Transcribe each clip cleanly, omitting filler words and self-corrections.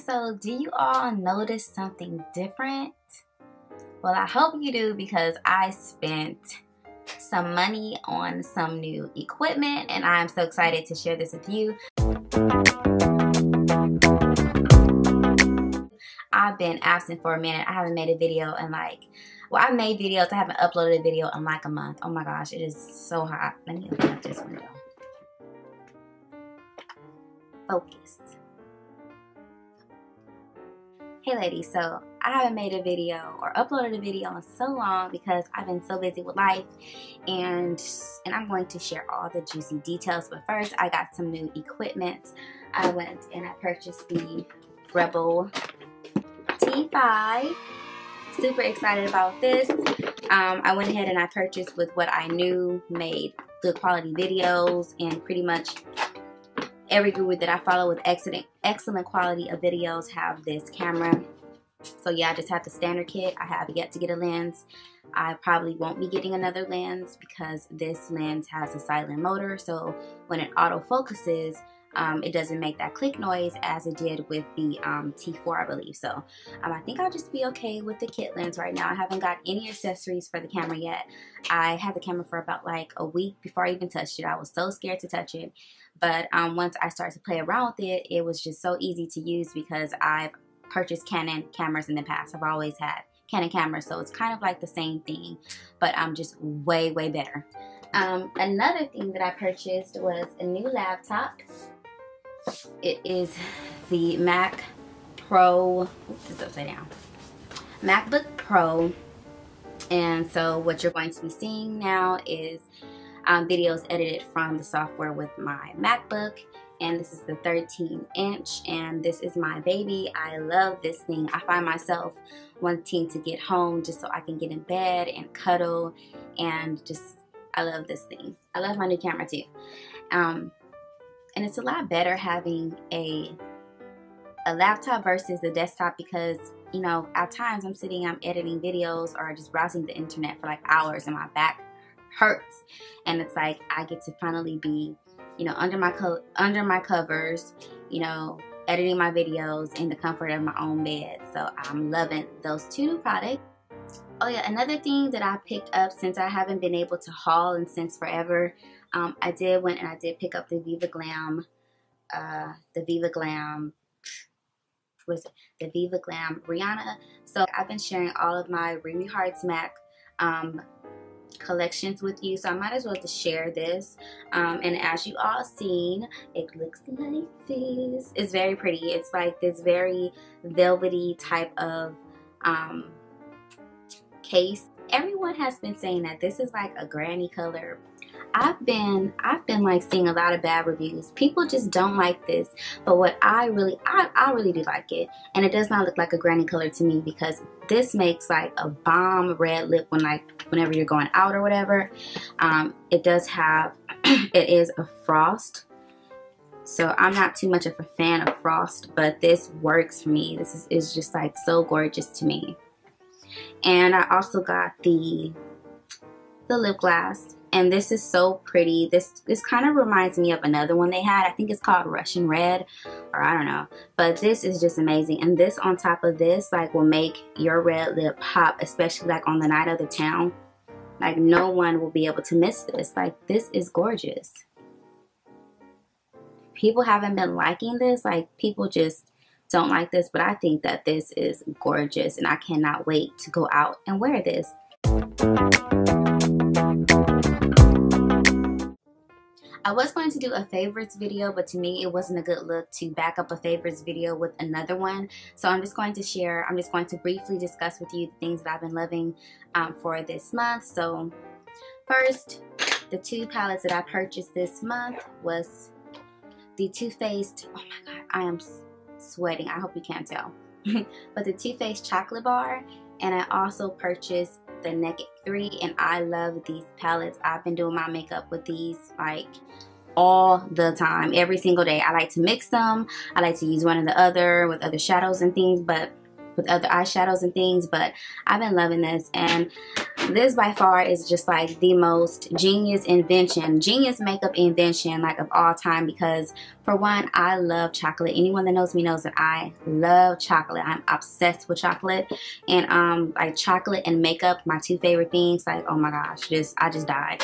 So do you all notice something different? Well, I hope you do, because I spent some money on some new equipment and I'm so excited to share this with you. I've been absent for a minute. I haven't made a video in I've made videos. I haven't uploaded a video in like a month. Oh my gosh, it is so hot. Let me open up this window. Focus. Hey ladies, so I haven't made a video or uploaded a video in so long because I've been so busy with life, and I'm going to share all the juicy details. But first, I got some new equipment. I went and I purchased the Rebel T5i. Super excited about this. I went ahead and I purchased with what I knew made good quality videos, and pretty much every guru that I follow with excellent quality of videos have this camera. So yeah, I just have the standard kit. I have yet to get a lens. I probably won't be getting another lens because this lens has a silent motor, so when it auto focuses, it doesn't make that click noise as it did with the T4, I believe. So I think I'll just be okay with the kit lens right now. I haven't got any accessories for the camera yet. I had the camera for about like a week before I even touched it. I was so scared to touch it. But once I started to play around with it, it was just so easy to use because I've purchased Canon cameras in the past. I've always had Canon cameras, so it's kind of like the same thing, but I'm just way better. Another thing that I purchased was a new laptop. It is the Mac Pro, oops, it's upside down, MacBook Pro. And so what you're going to be seeing now is videos edited from the software with my MacBook. And this is the 13-inch, and this is my baby. I love this thing. I find myself wanting to get home just so I can get in bed and cuddle, and just, I love this thing. I love my new camera too. And it's a lot better having a laptop versus a desktop because, you know, at times I'm editing videos or just browsing the internet for like hours and my back hurts. And it's like I get to finally be, you know, under my covers, you know, editing my videos in the comfort of my own bed. So I'm loving those two new products. Oh yeah, another thing that I picked up since I haven't been able to haul and since forever, I did pick up the Viva Glam Rihanna. So I've been sharing all of my Remy Hearts Mac collections with you, so I might as well just share this. And as you all seen, it looks like this. It's very pretty. It's like this very velvety type of case. Everyone has been saying that this is like a granny color. I've been like seeing a lot of bad reviews. People just don't like this, but what I really do like it, and it does not look like a granny color to me because this makes like a bomb red lip whenever you're going out or whatever. It does have it is a frost, so I'm not too much of a fan of frost, but this works for me. This is just like so gorgeous to me. And I also got the lip glass, and this is so pretty. This kind of reminds me of another one they had. I think it's called Russian Red, or I don't know, but this is just amazing. And this on top of this like will make your red lip pop, especially like on the night of the town. Like no one will be able to miss this. Like this is gorgeous. People haven't been liking this, like people just don't like this, but I think that this is gorgeous and I cannot wait to go out and wear this. I was going to do a favorites video, but to me it wasn't a good look to back up a favorites video with another one. So I'm just going to briefly discuss with you the things that I've been loving for this month. So first, the two palettes that I purchased this month was the Too Faced, oh my god, I am sweating, I hope you can't tell, but the Too Faced chocolate bar, and I also purchased the Naked 3, and I love these palettes. I've been doing my makeup with these like all the time, every single day. I like to mix them. I like to use one or the other with other shadows and things, but with other eyeshadows and things, but I've been loving this. And This by far is just like the most genius makeup invention like of all time, because for one, I love chocolate. Anyone that knows me knows that I love chocolate. I'm obsessed with chocolate, and like chocolate and makeup, my two favorite things. Like, oh my gosh, I just died.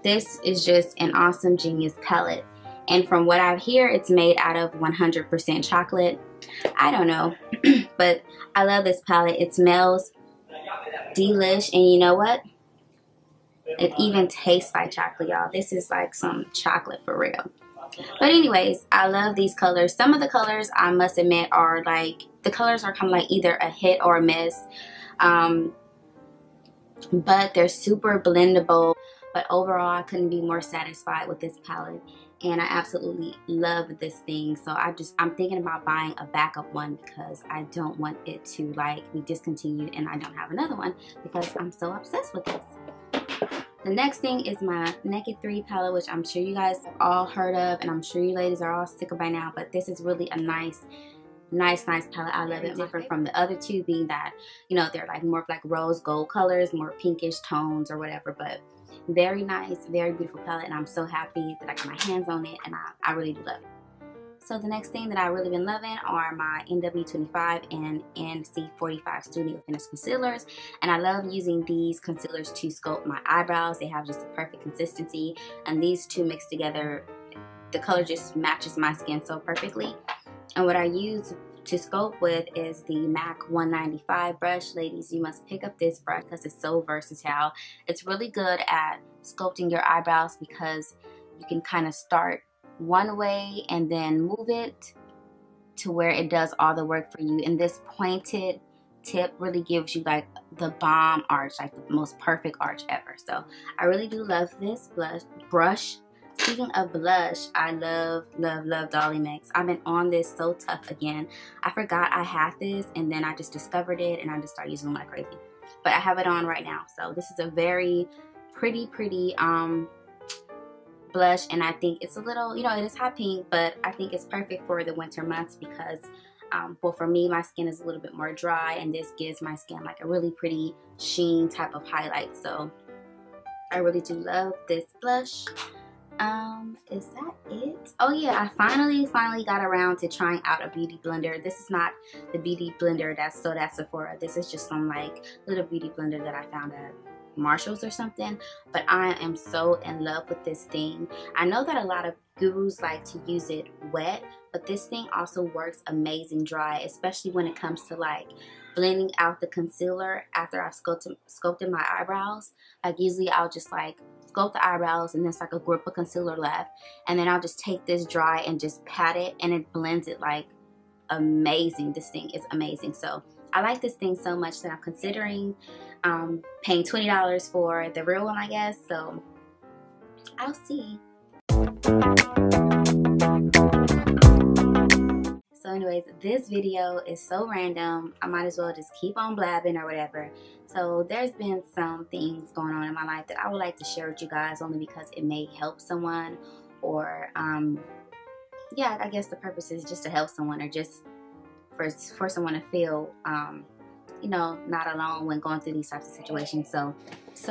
This is just an awesome genius palette, and from what I hear, it's made out of 100% chocolate. I don't know, but I love this palette. It smells delish, and you know what? It even tastes like chocolate, y'all. This is like some chocolate for real. But anyways, I love these colors. Some of the colors, I must admit, are like, the colors are kind of like either a hit or a miss. But they're super blendable. But overall, I couldn't be more satisfied with this palette. And I absolutely love this thing. So I'm thinking about buying a backup one, because I don't want it to like be discontinued and I don't have another one, because I'm so obsessed with this. The next thing is my Naked 3 palette, which I'm sure you guys have all heard of, and I'm sure you ladies are all sick of by now, but this is really a nice palette. I love it. Different from the other two, being that, you know, they're like more like rose gold colors, more pinkish tones or whatever, but very nice, very beautiful palette, and I'm so happy that I got my hands on it, and I really do love it. So the next thing that I've really been loving are my NW25 and NC45 Studio Finish concealers, and I love using these concealers to sculpt my eyebrows. They have just a perfect consistency, and these two mixed together, the color just matches my skin so perfectly. And what I use to sculpt with is the MAC 195 brush. Ladies, you must pick up this brush because it's so versatile. It's really good at sculpting your eyebrows, because you can kind of start one way and then move it to where it does all the work for you. And this pointed tip really gives you like the bomb arch, like the most perfect arch ever. So I really do love this brush. Speaking of blush, I love Dollymix. I've been on this so tough again. I forgot I had this, and then I just discovered it, and I just started using it like crazy. But I have it on right now. So this is a very pretty blush, and I think it's a little, you know, it is hot pink, but I think it's perfect for the winter months, because well, for me, my skin is a little bit more dry, and this gives my skin like a really pretty sheen type of highlight. So I really do love this blush. Is that it? Oh yeah, I finally got around to trying out a beauty blender. This is not the beauty blender that's sold at Sephora. This is just some like little beauty blender that I found at Marshall's or something, but I am so in love with this thing. I know that a lot of gurus like to use it wet, but this thing also works amazing dry, especially when it comes to like blending out the concealer after I've sculpted my eyebrows. Like usually I'll just like sculpt the eyebrows and there's like a grip of concealer left, and then I'll just take this dry and just pat it, and it blends it like amazing. This thing is amazing. So I like this thing so much that I'm considering paying $20 for the real one, I guess. So I'll see. So anyways, this video is so random. I might as well just keep on blabbing or whatever. So there's been some things going on in my life that I would like to share with you guys, only because it may help someone, or yeah, I guess the purpose is just to help someone, or just for someone to feel you know, not alone when going through these types of situations. So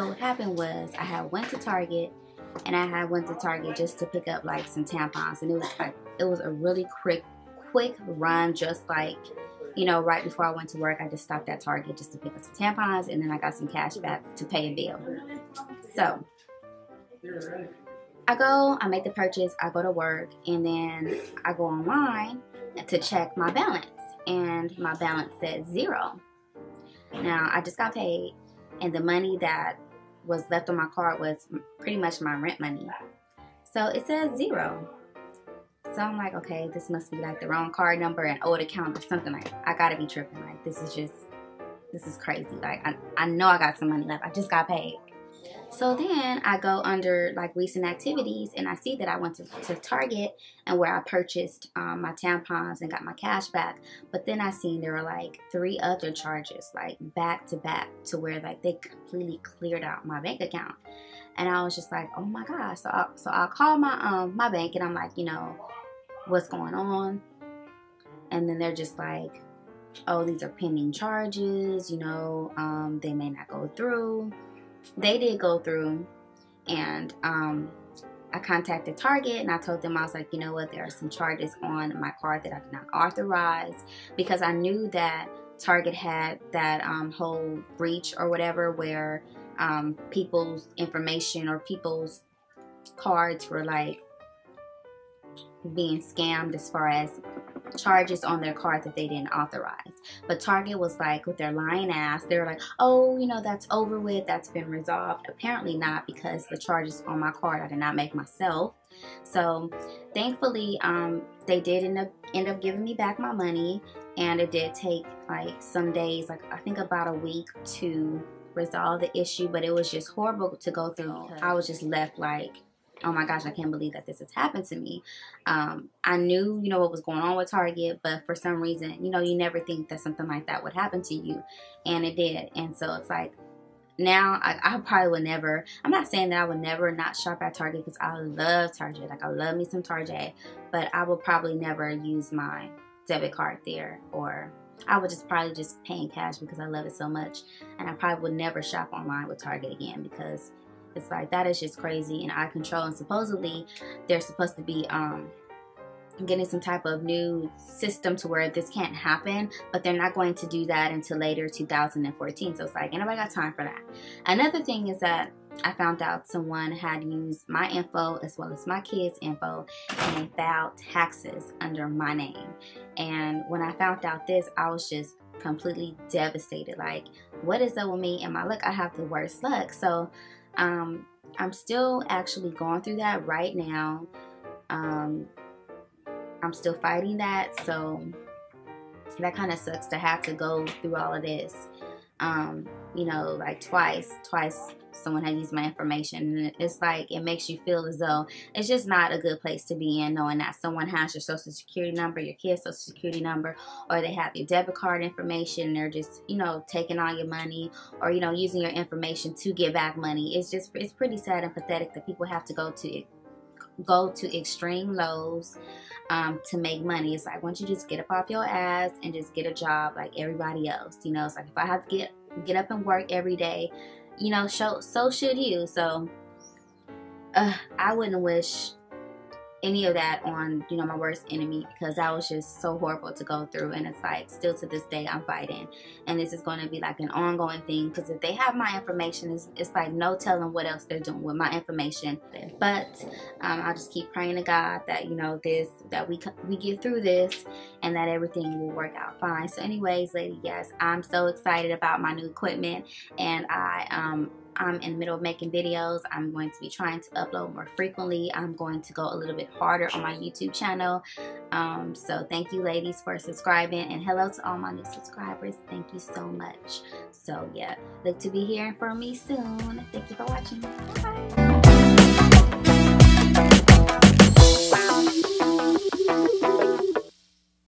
what happened was, I had went to Target, and I had went to Target just to pick up like some tampons, and it was a really quick run, just like, you know, right before I went to work, I just stopped at Target just to pick up some tampons, and then I got some cash back to pay a bill. So I make the purchase, I go to work, and then I go online to check my balance, and my balance said 0. Now, I just got paid, and the money that was left on my card was pretty much my rent money. So it says 0. So I'm like, okay, this must be like the wrong card number, an old account or something. Like, I gotta be tripping. Like, this is crazy. Like, I know I got some money left. I just got paid. So then I go under like recent activities, and I see that I went to Target, and where I purchased my tampons and got my cash back. But then I seen there were like 3 other charges, like back to back, to where like they completely cleared out my bank account. And I was just like, oh my gosh. So I called my bank, and I'm like, you know, what's going on? And then they're just like, oh, these are pending charges, you know, they may not go through. they did go through, and I contacted Target, and I told them, I was like, you know what, there are some charges on my card that I did not authorize, because I knew that Target had that whole breach or whatever, where people's information or people's cards were like being scammed as far as charges on their card that they didn't authorize. But Target was like, with their lying ass, they were like, oh, you know, that's over with, that's been resolved. Apparently not, because the charges on my card I did not make myself. So thankfully they did end up giving me back my money, and it did take like some days, like I think about a week, to resolve the issue. But it was just horrible to go through. I was just left like, oh my gosh, I can't believe that this has happened to me. I knew, you know, what was going on with Target, but for some reason, you know, you never think that something like that would happen to you, and it did. And so it's like, now I probably would never, I'm not saying that I would never not shop at Target, because I love Target, like I love me some Target, but I would probably never use my debit card there, or I would just probably just pay in cash because I love it so much. And I probably would never shop online with Target again, because it's like, that is just crazy and out of control. And supposedly they're supposed to be getting some type of new system to where this can't happen, but they're not going to do that until later 2014. So it's like, ain't nobody got time for that. Another thing is that I found out someone had used my info as well as my kids' info, and they filed taxes under my name. And when I found out this, I was just completely devastated. Like, what is up with me and my luck? I have the worst luck. So I'm still actually going through that right now. I'm still fighting that, so that kind of sucks to have to go through all of this. You know, like twice someone had used my information, and it's like, it makes you feel as though it's just not a good place to be in, knowing that someone has your social security number, your kid's social security number, or they have your debit card information, and they're just, you know, taking all your money, or, you know, using your information to get back money. It's just, it's pretty sad and pathetic that people have to go to extreme lows to make money. It's like, why don't you just get up off your ass and just get a job like everybody else? You know, it's like, if I have to get up and work every day, you know, so should you. So I wouldn't wish any of that on, you know, my worst enemy, because that was just so horrible to go through. And it's like, still to this day I'm fighting, and this is going to be like an ongoing thing, because if they have my information, it's like no telling what else they're doing with my information. But I'll just keep praying to God that, you know, that we get through this, and that everything will work out fine. So anyways, lady, yes, I'm so excited about my new equipment, and I'm in the middle of making videos. I'm going to be trying to upload more frequently. I'm going to go a little bit harder on my YouTube channel. So thank you, ladies, for subscribing, and hello to all my new subscribers. Thank you so much. So yeah, look to be hearing from me soon. Thank you for watching. Bye.